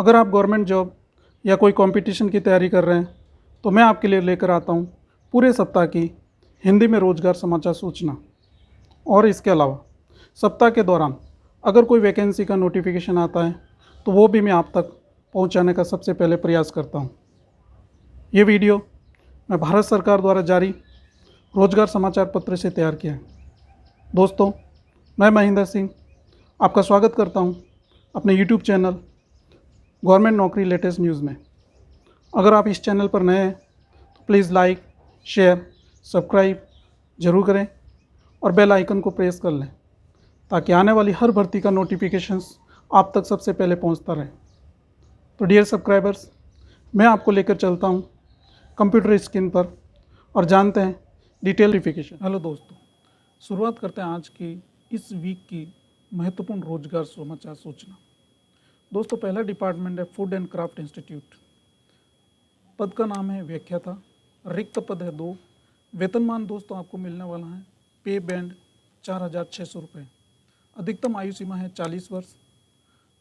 अगर आप government job या कोई कंपटीशन की तैयारी कर रहे हैं तो मैं आपके लिए लेकर आता हूँ पूरे सप्ताह की हिंदी में रोजगार समाचार सूचना। और इसके अलावा सप्ताह के दौरान अगर कोई वैकेंसी का नोटिफिकेशन आता है तो वो भी मैं आप तक पहुंचाने का सबसे पहले प्रयास करता हूं। ये वीडियो मैं भारत सरकार द्वारा जारी रोजगार समाचार पत्र से तैयार किया है। दोस्तों, मैं महेंद्र सिंह आपका स्वागत करता हूं अपने यूट्यूब चैनल गवर्नमेंट नौकरी लेटेस्ट न्यूज़ में। अगर आप इस चैनल पर नए हैं तो प्लीज़ लाइक, शेयर, सब्सक्राइब जरूर करें और बेल आइकन को प्रेस कर लें ताकि आने वाली हर भर्ती का नोटिफिकेशंस आप तक सबसे पहले पहुंचता रहे। तो डियर सब्सक्राइबर्स, मैं आपको लेकर चलता हूं कंप्यूटर स्क्रीन पर और जानते हैं डिटेल नोटिफिकेशन। हेलो दोस्तों, शुरुआत करते हैं आज की इस वीक की महत्वपूर्ण रोजगार समाचार सूचना। दोस्तों, पहला डिपार्टमेंट है फूड एंड क्राफ्ट इंस्टीट्यूट। पद का नाम है व्याख्याता। रिक्त पद है 2। वेतनमान दोस्तों आपको मिलने वाला है पे बैंड 4,600 रुपये। अधिकतम आयु सीमा है 40 वर्ष।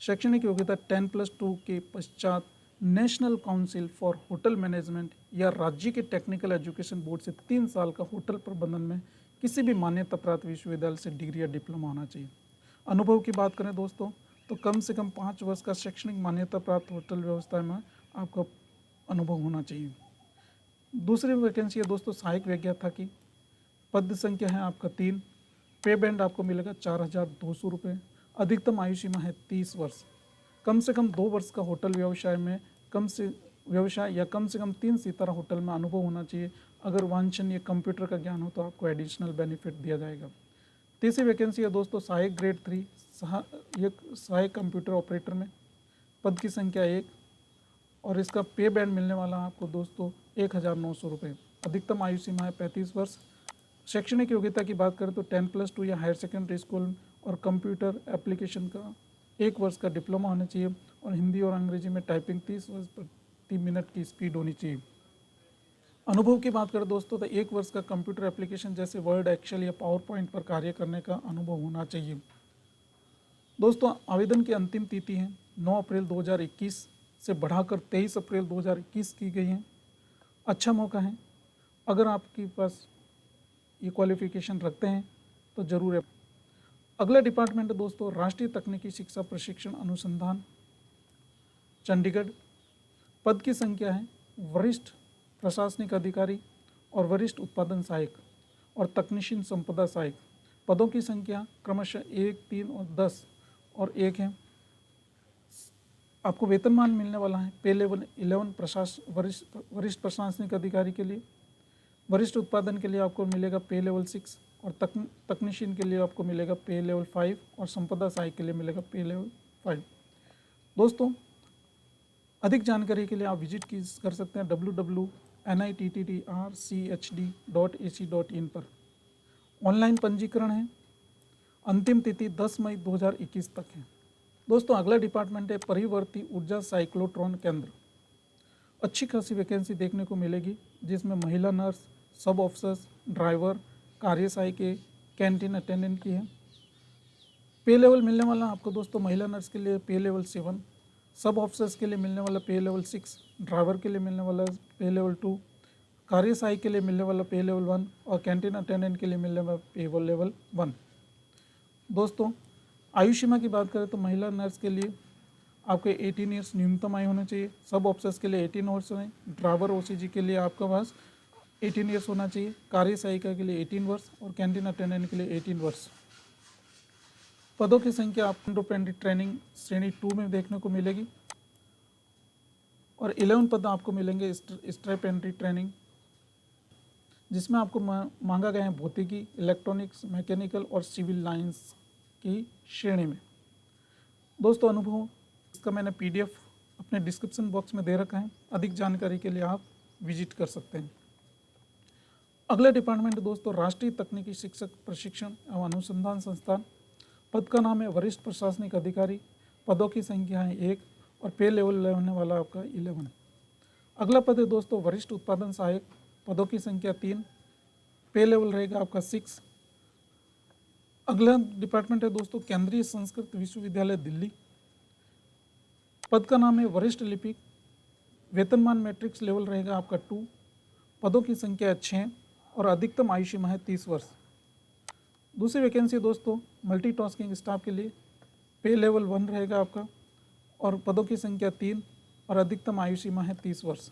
शैक्षणिक योग्यता 10+2 के पश्चात national council for hotel management या राज्य के टेक्निकल एजुकेशन बोर्ड से 3 साल का होटल प्रबंधन में किसी भी मान्यता प्राप्त विश्वविद्यालय से डिग्री या डिप्लोमा होना चाहिए। अनुभव की बात करें दोस्तों तो कम से कम 5 वर्ष का शैक्षणिक मान्यता प्राप्त होटल व्यवस्था में आपका अनुभव होना चाहिए। दूसरी वैकेंसी है दोस्तों सहायक व्याख्याता की। पद संख्या है आपका 3। पे बैंड आपको मिलेगा 4,200 रुपये। अधिकतम आयु सीमा है 30 वर्ष। कम से कम 2 वर्ष का होटल व्यवसाय में कम से कम 3 सितारा होटल में अनुभव होना चाहिए। अगर वांछनीय कंप्यूटर का ज्ञान हो तो आपको एडिशनल बेनिफिट दिया जाएगा। तीसरी वैकेंसी है दोस्तों सहायक ग्रेड 3 सहायक कंप्यूटर ऑपरेटर में। पद की संख्या 1 और इसका पे बैंड मिलने वाला आपको दोस्तों 1,900 रुपये। अधिकतम आयु सीमा है 35 वर्ष। शैक्षणिक योग्यता की बात करें तो 10+2 या हायर सेकेंडरी स्कूल और कंप्यूटर एप्लीकेशन का 1 वर्ष का डिप्लोमा होना चाहिए और हिंदी और अंग्रेजी में टाइपिंग 30 वर्ष प्रति मिनट की स्पीड होनी चाहिए। अनुभव की बात करें दोस्तों तो 1 वर्ष का कंप्यूटर एप्लीकेशन जैसे वर्ड, एक्सेल या पावर पॉइंट पर कार्य करने का अनुभव होना चाहिए। दोस्तों, आवेदन की अंतिम तिथि है 9 अप्रैल 2021 से बढ़ाकर 23 अप्रैल 2021 की गई है। अच्छा मौका है, अगर आपके पास ये क्वालिफिकेशन रखते हैं तो ज़रूर है। अगला डिपार्टमेंट है दोस्तों राष्ट्रीय तकनीकी शिक्षा प्रशिक्षण अनुसंधान चंडीगढ़। पद की संख्या है वरिष्ठ प्रशासनिक अधिकारी और वरिष्ठ उत्पादन सहायक और तकनीशियन संपदा सहायक। पदों की संख्या क्रमशः 1, 3 और 10 और 1 है। आपको वेतनमान मिलने वाला है पे लेवल 11 वरिष्ठ प्रशासनिक अधिकारी के लिए। वरिष्ठ उत्पादन के लिए आपको मिलेगा पे लेवल 6 और तकनीशियन के लिए आपको मिलेगा पे लेवल 5 और संपदा सहायक के लिए मिलेगा पे लेवल 5। दोस्तों, अधिक जानकारी के लिए आप विजिट कर सकते हैं www.nittrdrchd.ac.in पर। ऑनलाइन पंजीकरण है। अंतिम तिथि 10 मई 2021 तक है। दोस्तों, अगला डिपार्टमेंट है परिवर्ती ऊर्जा साइक्लोट्रॉन केंद्र। अच्छी खासी वैकेंसी देखने को मिलेगी जिसमें महिला नर्स, सब ऑफिसर्स, ड्राइवर, कार्य सहायिका, कैंटीन अटेंडेंट की है। पे लेवल मिलने वाला आपको दोस्तों महिला नर्स के लिए पे लेवल 7, सब ऑफिसर्स के लिए मिलने वाला पे लेवल 6, ड्राइवर के लिए मिलने वाला पे लेवल 2, कार्य सहायक के लिए मिलने वाला पे लेवल 1 और कैंटीन अटेंडेंट के लिए मिलने वाला पे लेवल 1। दोस्तों, आयु सीमा की बात करें तो महिला नर्स के लिए आपके 18 ईयर्स न्यूनतम आयु होना चाहिए। सब ऑफिसर्स के लिए 18 वर्ष हों। ड्राइवर OCG के लिए आपका पास 18 ईयर्स होना चाहिए। कार्य सहायिका के लिए 18 वर्ष और कैंटीन अटेंडेंट के लिए 18 वर्ष। पदों की संख्या आपको पेंट्री ट्रेनिंग श्रेणी 2 में देखने को मिलेगी और 11 पद आपको मिलेंगे स्ट्राइप एंट्री ट्रेनिंग, जिसमें आपको मांगा गया है भौतिकी, इलेक्ट्रॉनिक्स, मैकेनिकल और सिविल लाइंस की श्रेणी में। दोस्तों, अनुभव इसका मैंने PDF अपने डिस्क्रिप्शन बॉक्स में दे रखा है। अधिक जानकारी के लिए आप विजिट कर सकते हैं। अगला डिपार्टमेंट दोस्तों राष्ट्रीय तकनीकी शिक्षक प्रशिक्षण एवं अनुसंधान संस्थान। पद का नाम है वरिष्ठ प्रशासनिक अधिकारी। पदों की संख्या है 1 और पे लेवल होने वाला आपका 11। अगला पद है दोस्तों वरिष्ठ उत्पादन सहायक। पदों की संख्या 3, पे लेवल रहेगा आपका 6। अगला डिपार्टमेंट है दोस्तों केंद्रीय संस्कृत विश्वविद्यालय दिल्ली। पद का नाम है वरिष्ठ लिपिक। वेतनमान मैट्रिक्स लेवल रहेगा आपका 2। पदों की संख्या 6 और अधिकतम आयु सीमा है 30 वर्ष। दूसरी वैकेंसी दोस्तों मल्टीटास्किंग स्टाफ के लिए, पे लेवल 1 रहेगा आपका और पदों की संख्या 3 और अधिकतम आयु सीमा है 30 वर्ष।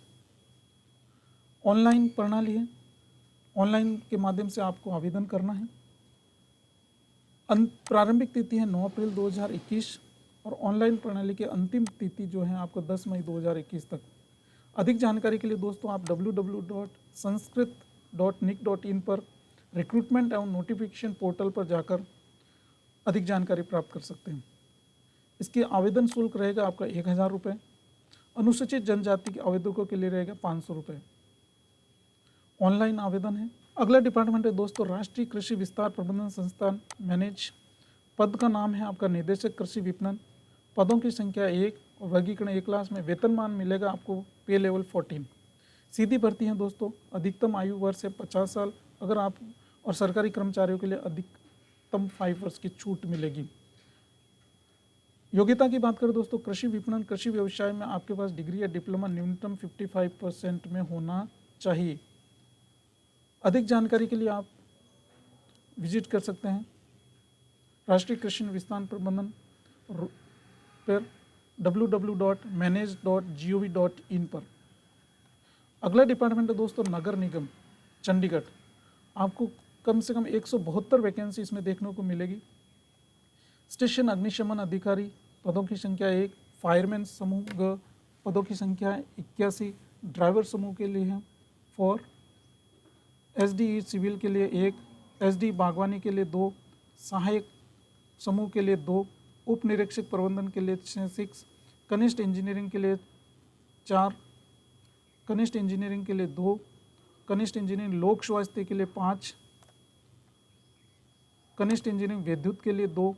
ऑनलाइन प्रणाली है, ऑनलाइन के माध्यम से आपको आवेदन करना है। प्रारंभिक तिथि है 9 अप्रैल 2021 और ऑनलाइन प्रणाली की अंतिम तिथि जो है आपको 10 मई 2021 तक। अधिक जानकारी के लिए दोस्तों आप www.sanskrit.nic.in पर रिक्रूटमेंट एवं नोटिफिकेशन पोर्टल पर जाकर अधिक जानकारी प्राप्त कर सकते हैं। इसकी आवेदन शुल्क रहेगा आपका 1000 रुपये। अनुसूचित जनजाति के आवेदकों के लिए रहेगा 500 रुपये। ऑनलाइन आवेदन है। अगला डिपार्टमेंट है दोस्तों राष्ट्रीय कृषि विस्तार प्रबंधन संस्थान मैनेज। पद का नाम है आपका निदेशक कृषि विपणन। पदों की संख्या 1 और वर्गीकरण ए क्लास में। वेतनमान मिलेगा आपको पे लेवल 14। सीधी भर्ती है दोस्तों। अधिकतम आयु वर्ष है 50 साल अगर आप, और सरकारी कर्मचारियों के लिए अधिकतम 5 वर्ष की छूट मिलेगी। योग्यता की बात करें दोस्तों, कृषि विपणन कृषि व्यवसाय में आपके पास डिग्री या डिप्लोमा न्यूनतम 55% में होना चाहिए। अधिक जानकारी के लिए आप विजिट कर सकते हैं राष्ट्रीय कृषि विस्तार प्रबंधन पर www.manage.gov.in पर। अगला डिपार्टमेंट है दोस्तों नगर निगम चंडीगढ़। आपको कम से कम 172 वैकेंसी इसमें देखने को मिलेगी। स्टेशन अग्निशमन अधिकारी, पदों की संख्या 1। फायरमैन समूह ग, पदों की संख्या 81। ड्राइवर समूह के लिए है 4। एसडी सिविल के लिए 1। एसडी बागवानी के लिए 2। सहायक समूह के लिए 2। उप निरीक्षक प्रबंधन के लिए 6। कनिष्ठ इंजीनियरिंग के लिए 4। कनिष्ठ इंजीनियरिंग के लिए 2। कनिष्ठ इंजीनियरिंग लोक स्वास्थ्य के लिए 5। कनिष्ठ इंजीनियरिंग विद्युत के लिए 2।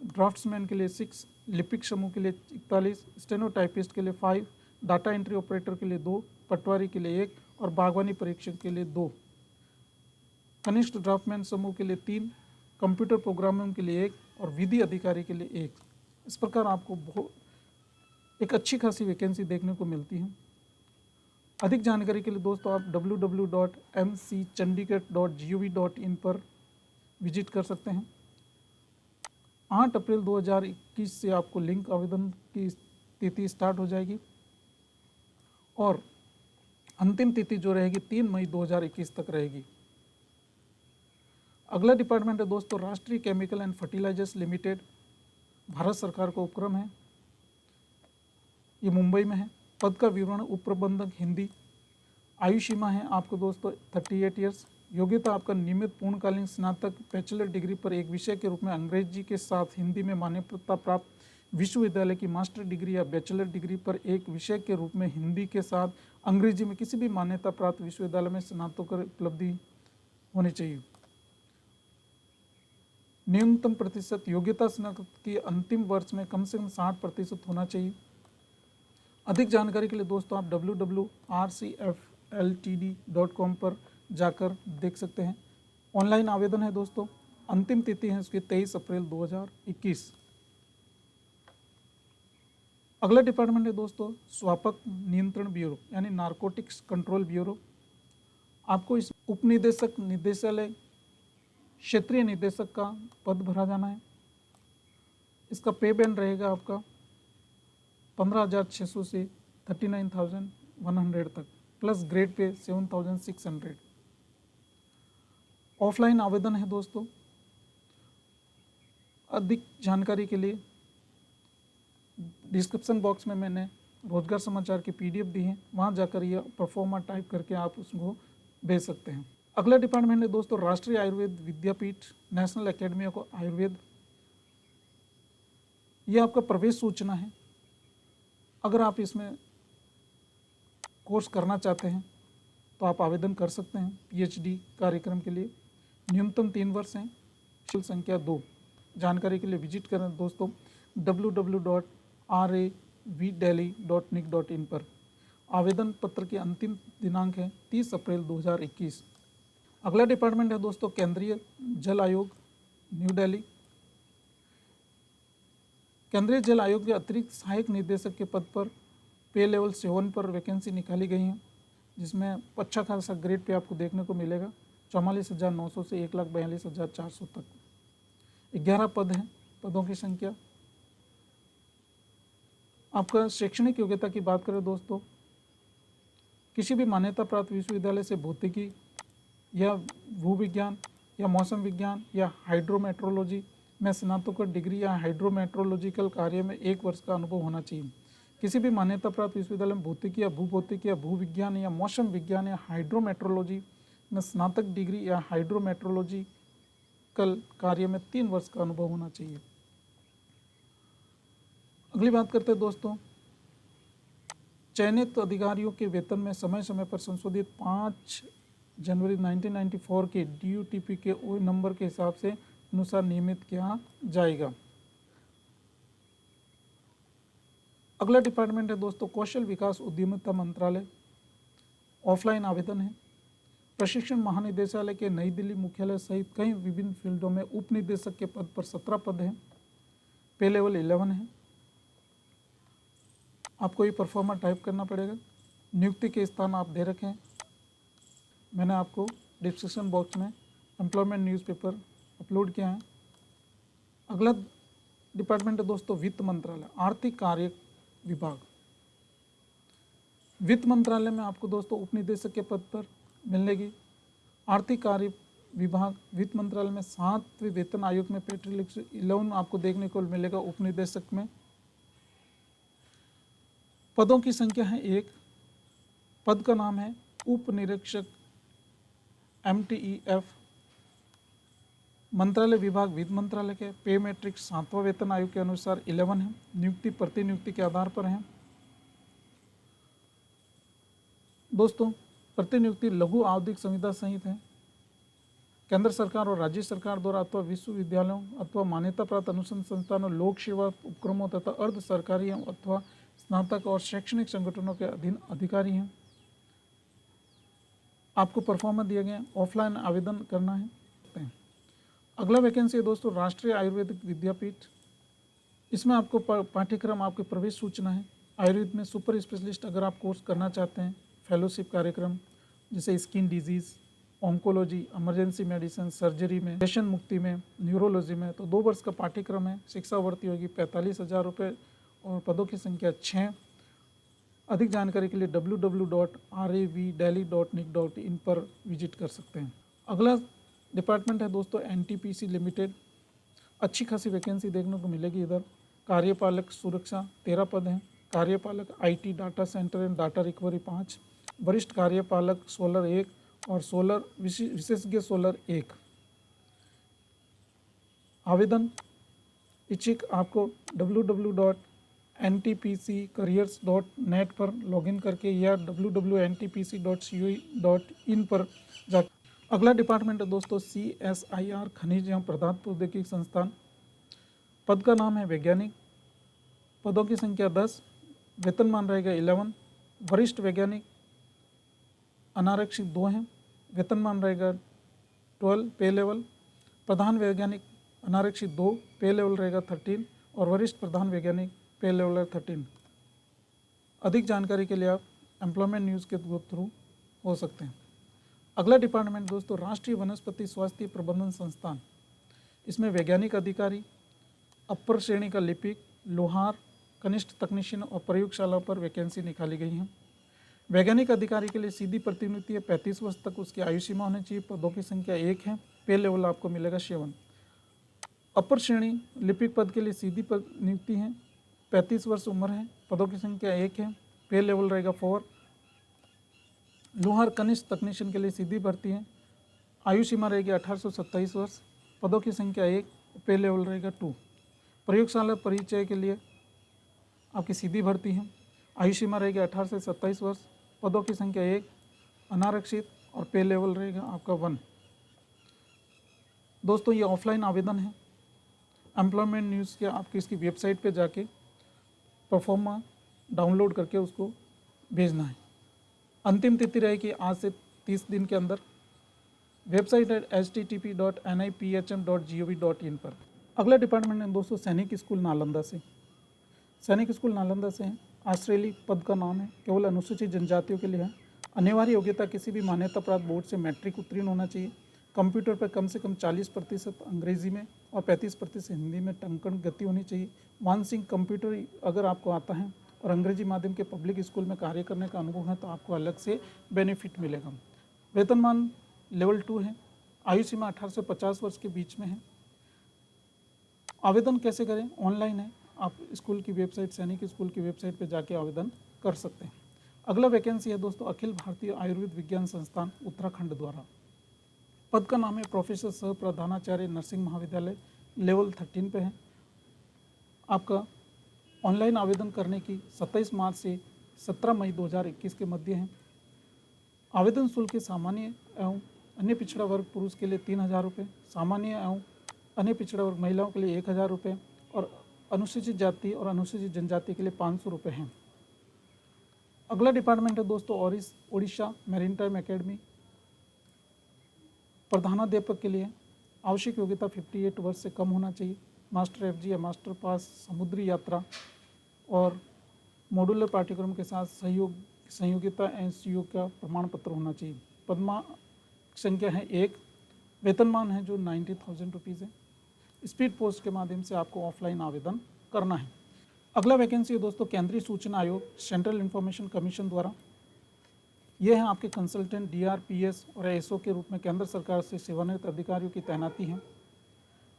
ड्राफ्ट्समैन के लिए 6। लिपिक समूह के लिए 41। स्टेनोटाइपिस्ट के लिए 5। डाटा एंट्री ऑपरेटर के लिए 2। पटवारी के लिए 1 और बागवानी परीक्षक के लिए 2। कनिष्ठ ड्राफ्टमैन समूह के लिए 3। कंप्यूटर प्रोग्रामिंग के लिए 1 और विधि अधिकारी के लिए 1। इस प्रकार आपको एक अच्छी खासी वैकेंसी देखने को मिलती है। अधिक जानकारी के लिए दोस्तों आप www.mcchandigarh.gov.in पर विजिट कर सकते हैं। 8 अप्रैल 2021 से आपको लिंक आवेदन की तिथि स्टार्ट हो जाएगी और अंतिम तिथि जो रहेगी 3 मई 2021 तक रहेगी। अगला डिपार्टमेंट है दोस्तों Rashtriya chemical and fertilizers limited. Bharat सरकार का उपक्रम है, ये मुंबई में है। पद का विवरण उप प्रबंधक हिंदी। आयु सीमा है आपको दोस्तों 38 ईयर्स। योग्यता आपका नियमित पूर्णकालीन स्नातक बैचलर डिग्री पर एक विषय के रूप में अंग्रेजी के साथ हिंदी में मान्यता प्राप्त विश्वविद्यालय की मास्टर डिग्री या बैचलर डिग्री पर एक विषय के रूप में हिंदी के साथ अंग्रेजी में किसी भी मान्यता प्राप्त विश्वविद्यालय में स्नातकोत्तर उपलब्धि होनी चाहिए। न्यूनतम प्रतिशत योग्यता स्नातक की अंतिम वर्ष में कम से कम 60% होना चाहिए। अधिक जानकारी के लिए दोस्तों आप www.rcfltd.com पर जाकर देख सकते हैं। ऑनलाइन आवेदन है दोस्तों। अंतिम तिथि है उसकी 23 अप्रैल 2021। अगला डिपार्टमेंट है दोस्तों स्वापक नियंत्रण ब्यूरो यानी नारकोटिक्स कंट्रोल ब्यूरो। आपको इस उप निदेशक निदेशालय क्षेत्रीय निदेशक का पद भरा जाना है। इसका पे बैंड रहेगा आपका 15,600 से 39,100 तक प्लस ग्रेड पे 7,600। ऑफलाइन आवेदन है दोस्तों। अधिक जानकारी के लिए डिस्क्रिप्शन बॉक्स में मैंने रोजगार समाचार की PDF दी है, वहाँ जाकर यह परफॉर्मा टाइप करके आप उसको भेज सकते हैं। अगला डिपार्टमेंट है दोस्तों राष्ट्रीय आयुर्वेद विद्यापीठ नेशनल एकेडमी ऑफ आयुर्वेद। ये आपका प्रवेश सूचना है। अगर आप इसमें कोर्स करना चाहते हैं तो आप आवेदन कर सकते हैं। PhD कार्यक्रम के लिए न्यूनतम 3 वर्ष हैं। शुल्क संख्या 2। जानकारी के लिए विजिट करें दोस्तों www.ravdelhi.nic.in पर। आवेदन पत्र की अंतिम दिनांक है 30 अप्रैल 2021। अगला डिपार्टमेंट है दोस्तों केंद्रीय जल आयोग न्यू दिल्ली। केंद्रीय जल आयोग के अतिरिक्त सहायक निदेशक के पद पर पे लेवल 7 पर वैकेंसी निकाली गई है, जिसमें अच्छा खासा ग्रेड पे आपको देखने को मिलेगा। 44,900 से 1,42,400 तक 11 पद हैं। पदों की संख्या। आपका शैक्षणिक योग्यता की बात करें दोस्तों, किसी भी मान्यता प्राप्त विश्वविद्यालय से भौतिकी या भूविज्ञान या मौसम विज्ञान या हाइड्रोमेट्रोलॉजी में स्नातकोत्तर डिग्री या हाइड्रोमेट्रोलॉजिकल कार्य में 1 वर्ष का अनुभव होना चाहिए। किसी भी मान्यता प्राप्त विश्वविद्यालय में भौतिकी या भूभौतिकी या भूविज्ञान या मौसम विज्ञान या हाइड्रोमेट्रोलॉजी में स्नातक डिग्री या हाइड्रोमेट्रोलॉजिकल कार्य में 3 वर्ष का अनुभव होना चाहिए। अगली बात करते हैं दोस्तों, चयनित अधिकारियों के वेतन में समय समय पर संशोधित 5 जनवरी 1994 के DUTP के ओ नंबर के हिसाब से अनुसार नियमित किया जाएगा। अगला डिपार्टमेंट है दोस्तों कौशल विकास उद्यमिता मंत्रालय। ऑफलाइन आवेदन है। प्रशिक्षण महानिदेशालय के नई दिल्ली मुख्यालय सहित कई विभिन्न फील्डों में उप निदेशक के पद पर 17 पद हैं। पे लेवल 11 है। आपको ये परफॉर्मर टाइप करना पड़ेगा। नियुक्ति के स्थान आप दे रखें, मैंने आपको डिस्क्रिप्शन बॉक्स में एम्प्लॉयमेंट न्यूज़पेपर अपलोड किया है। अगला डिपार्टमेंट है दोस्तों वित्त मंत्रालय, आर्थिक कार्य विभाग। वित्त मंत्रालय में आपको दोस्तों उप निदेशक के पद पर मिलेगी। आर्थिक कार्य विभाग वित्त मंत्रालय में 7वें वेतन आयोग में पेट्रोल 11 आपको देखने को मिलेगा उप निदेशक में। पदों की संख्या है 1। पद का नाम है उप निरीक्षक MTEF। मंत्रालय विभाग वित्त मंत्रालय के। पे मैट्रिक्स 7वां वेतन आयोग के अनुसार 11 है। नियुक्ति प्रतिनियुक्ति के आधार पर है। दोस्तों प्रतिनियुक्ति लघु आवधिक संविदा सहित है। केंद्र सरकार और राज्य सरकार द्वारा अथवा विश्वविद्यालयों अथवा मान्यता प्राप्त अनुसंधान संस्थानों, लोक सेवा उपक्रमों तथा अर्ध सरकारी अथवा स्नातक और शैक्षणिक संगठनों के अधीन अधिकारी हैं। आपको परफॉर्मर दिए गए, ऑफलाइन आवेदन करना है। अगला वैकेंसी है दोस्तों राष्ट्रीय आयुर्वेदिक विद्यापीठ। इसमें आपको पाठ्यक्रम आपके प्रवेश सूचना है। आयुर्वेद में सुपर स्पेशलिस्ट अगर आप कोर्स करना चाहते हैं, फेलोशिप कार्यक्रम जैसे skin disease, oncology, emergency medicine, surgery में, व्यसन मुक्ति में, न्यूरोलॉजी में, तो 2 वर्ष का पाठ्यक्रम है। शिक्षा भर्ती होगी 45,000 रुपये और पदों की संख्या 6। अधिक जानकारी के लिए www.ravdelhi.nic.in पर विजिट कर सकते हैं। अगला डिपार्टमेंट है दोस्तों NTPC लिमिटेड। अच्छी खासी वैकेंसी देखने को मिलेगी इधर। कार्यपालक सुरक्षा 13 पद हैं। कार्यपालक IT data centre and data recovery 5। वरिष्ठ कार्यपालक सोलर 1 और सोलर विशेषज्ञ सोलर 1। आवेदन इच्छुक आपको www.ntpccareers.net पर लॉगिन करके या www.ntpc.co.in पर जा। अगला डिपार्टमेंट है दोस्तों CSIR खनिज एवं पदार्थ प्रौद्योगिकी संस्थान। पद का नाम है वैज्ञानिक। पदों की संख्या 10। वेतनमान रहेगा 11। वरिष्ठ वैज्ञानिक अनारक्षित 2 हैं। वेतनमान रहेगा 12 पे लेवल। प्रधान वैज्ञानिक अनारक्षित 2 पे लेवल रहेगा 13 और वरिष्ठ प्रधान वैज्ञानिक पे लेवल 13। अधिक जानकारी के लिए आप एम्प्लॉयमेंट न्यूज़ के थ्रू हो सकते हैं। अगला डिपार्टमेंट दोस्तों राष्ट्रीय वनस्पति स्वास्थ्य प्रबंधन संस्थान। इसमें वैज्ञानिक अधिकारी, अपर श्रेणी का लिपिक, लोहार, कनिष्ठ तकनीशियन और प्रयोगशाला पर वैकेंसी निकाली गई हैं। वैज्ञानिक अधिकारी के लिए सीधी प्रतिनियुक्ति है। 35 वर्ष तक उसकी आयु सीमा होनी चाहिए। पदों की संख्या 1 है। पे लेवल आपको मिलेगा 7। अपर श्रेणी लिपिक पद के लिए सीधी नियुक्ति है। 35 वर्ष उम्र है। पदों की संख्या 1 है। पे लेवल रहेगा 4। लोहार कनिष्ठ तकनीशियन के लिए सीधी भर्ती है। आयु सीमा रहेगी 18 से 27 वर्ष। पदों की संख्या 1। पे लेवल रहेगा 2। प्रयोगशाला परिचय के लिए आपकी सीधी भर्ती है। आयु सीमा रहेगी 18 से 27 वर्ष। पदों की संख्या 1। अनारक्षित और पे लेवल रहेगा आपका 1। दोस्तों ये ऑफलाइन आवेदन है। एम्प्लॉयमेंट न्यूज़ के आपकी इसकी वेबसाइट पे जाके परफॉर्मा डाउनलोड करके उसको भेजना है। अंतिम तिथि रहेगी आज से 30 दिन के अंदर। वेबसाइट है http.niphm.gov.in पर। अगला डिपार्टमेंट है दोस्तों सैनिक स्कूल नालंदा से। सैनिक स्कूल नालंदा से है। आश्रेली पद का नाम है, केवल अनुसूचित जनजातियों के लिए है। अनिवार्य योग्यता किसी भी मान्यता प्राप्त बोर्ड से मैट्रिक उत्तीर्ण होना चाहिए। कंप्यूटर पर कम से कम 40% अंग्रेजी में और 35% हिंदी में टंकण गति होनी चाहिए। वांसिंग कंप्यूटर अगर आपको आता है और अंग्रेजी माध्यम के पब्लिक स्कूल में कार्य करने का अनुभव है तो आपको अलग से बेनिफिट मिलेगा। वेतनमान लेवल 2 है। आयु सीमा 18 से 50 वर्ष के बीच में है। आवेदन कैसे करें? ऑनलाइन है। आप स्कूल की वेबसाइट, सैनिक स्कूल की वेबसाइट पर जाके आवेदन कर सकते हैं। अगला वैकेंसी है दोस्तों अखिल भारतीय आयुर्वेद विज्ञान संस्थान उत्तराखंड द्वारा। पद का नाम है प्रोफेसर सह प्रधानाचार्य नर्सिंग महाविद्यालय, लेवल 13 पे है। आपका ऑनलाइन आवेदन करने की 27 मार्च से 17 मई 2021 के मध्य है। आवेदन शुल्क सामान्य एवं अन्य पिछड़ा वर्ग पुरुष के लिए 3000 रुपये, सामान्य एवं अन्य पिछड़ा वर्ग महिलाओं के लिए 1000 रुपये और अनुसूचित जाति और अनुसूचित जनजाति के लिए 500 रुपये हैं। अगला डिपार्टमेंट है दोस्तों ओडिशा मैरीटाइम एकेडमी। प्रधानाध्यापक के लिए आवश्यक योग्यता 58 वर्ष से कम होना चाहिए। मास्टर FG या मास्टर पास, समुद्री यात्रा और मॉड्यूलर पाठ्यक्रम के साथ संयोगिता NCO का प्रमाण पत्र होना चाहिए। पदमा संख्या है 1। वेतनमान है जो 90,000 रुपीज़ है। स्पीड पोस्ट के माध्यम से आपको ऑफलाइन आवेदन करना है। अगला वैकेंसी है दोस्तों केंद्रीय सूचना आयोग, सेंट्रल इंफॉर्मेशन कमीशन द्वारा। ये हैं आपके कंसल्टेंट DRPS और ASO के रूप में केंद्र सरकार से सेवानिवृत्त अधिकारियों की तैनाती है।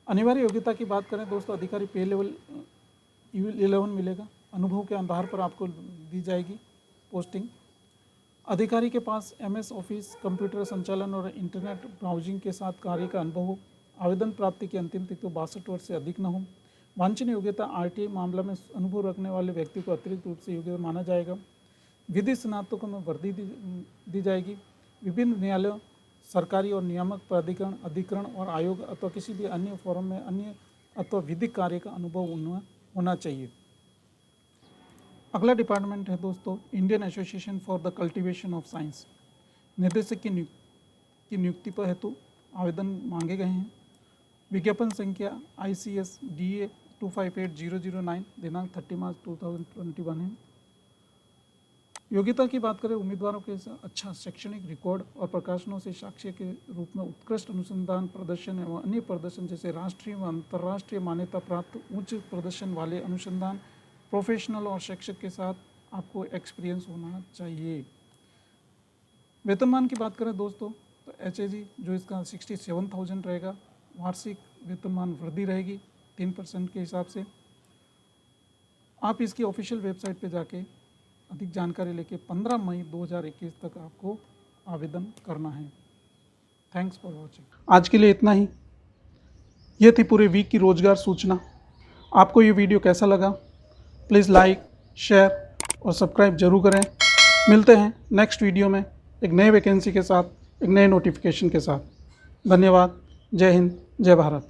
अनिवार्य योग्यता की बात करें दोस्तों, अधिकारी पे लेवल 11 मिलेगा। अनुभव के आधार पर आपको दी जाएगी पोस्टिंग। अधिकारी के पास MS ऑफिस, कंप्यूटर संचालन और इंटरनेट ब्राउजिंग के साथ कार्य का अनुभव हो। आवेदन प्राप्ति की अंतिम तिथि 62 वर्ष से अधिक न हो। वांछनीय योग्यता RTI मामला में अनुभव रखने वाले व्यक्ति को अतिरिक्त रूप से योग्य माना जाएगा। विधि स्नातकों में वर्दी दी जाएगी। विभिन्न न्यायालयों, सरकारी और नियामक प्राधिकरण, अधिकरण और आयोग अथवा किसी भी अन्य फोरम में अन्य अथवा विधिक कार्य का अनुभव होना चाहिए। अगला डिपार्टमेंट है दोस्तों Indian association for the cultivation of science. निर्देशक की नियुक्ति पर हेतु आवेदन मांगे गए हैं। विज्ञापन संख्या ICS DA 258009, दिनांक 30 मार्च 2021 है। योग्यता की बात करें, उम्मीदवारों के अच्छा शैक्षणिक रिकॉर्ड और प्रकाशनों से साक्ष्य के रूप में उत्कृष्ट अनुसंधान प्रदर्शन एवं अन्य प्रदर्शन जैसे राष्ट्रीय व अंतर्राष्ट्रीय मान्यता प्राप्त उच्च प्रदर्शन वाले अनुसंधान प्रोफेशनल और शिक्षक के साथ आपको एक्सपीरियंस होना चाहिए। वेतनमान की बात करें दोस्तों तो HAG जो इसका 67,000 रहेगा। वार्षिक वेतनमान वृद्धि रहेगी 3% के हिसाब से। आप इसकी ऑफिशियल वेबसाइट पे जाके अधिक जानकारी लेके 15 मई 2021 तक आपको आवेदन करना है। Thanks for watching. आज के लिए इतना ही। ये थी पूरे वीक की रोजगार सूचना। आपको ये वीडियो कैसा लगा? प्लीज़ लाइक, शेयर और सब्सक्राइब जरूर करें। मिलते हैं नेक्स्ट वीडियो में एक नए वैकेंसी के साथ, एक नए नोटिफिकेशन के साथ। धन्यवाद। जय हिंद, जय भारत।